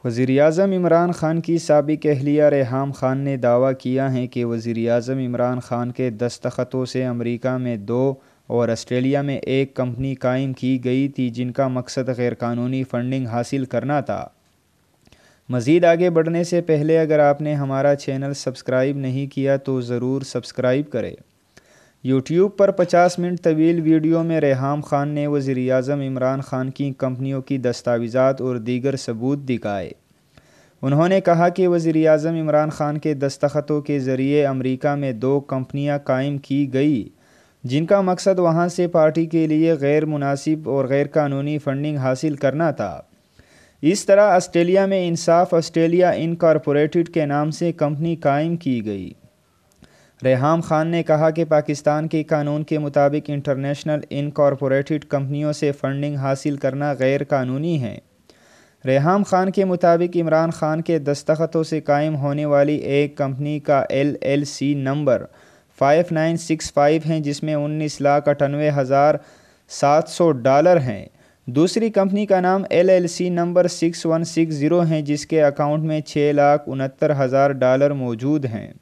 وزیراعظم عمران خان کی سابق اہلیہ ریحام خان نے دعویٰ کیا ہے کہ وزیراعظم عمران خان کے دستخطوں سے امریکہ میں 2 اور آسٹریلیا میں 1 کمپنی قائم کی گئی تھی جن کا مقصد غیرقانونی فنڈنگ حاصل کرنا تھا۔ مزید آگے بڑھنے سے پہلے اگر آپ نے ہمارا چینل سبسکرائب نہیں کیا تو ضرور سبسکرائب کریں۔ یوٹیوب پر 50 منٹ طویل ویڈیو میں ریحام خان نے وزیراعظم عمران خان کی کمپنیوں کی دستاویزات اور دیگر ثبوت دکھائے۔ انہوں نے کہا کہ وزیراعظم عمران خان کے دستخطوں کے ذریعے امریکہ میں 2 کمپنیاں قائم کی گئی جن کا مقصد وہاں سے پارٹی کے لیے غیر مناسب اور غیر قانونی فنڈنگ حاصل کرنا تھا۔ اس طرح آسٹریلیا میں انصاف آسٹریلیا انکارپوریٹڈ کے نام سے کمپنی قائم کی گئی۔ ریحام خان نے کہا کہ پاکستان کے قانون کے مطابق انٹرنیشنل انکارپوریٹڈ کمپنیوں سے فنڈنگ حاصل کرنا غیر قانونی ہے۔ ریحام خان کے مطابق عمران خان کے دستخطوں سے قائم ہونے والی ایک کمپنی کا LLC نمبر 5965 ہے جس میں $19,98,700 ہیں۔ دوسری کمپنی کا نام LLC نمبر 6160 ہے جس کے اکاؤنٹ میں $6,69,000 موجود ہیں۔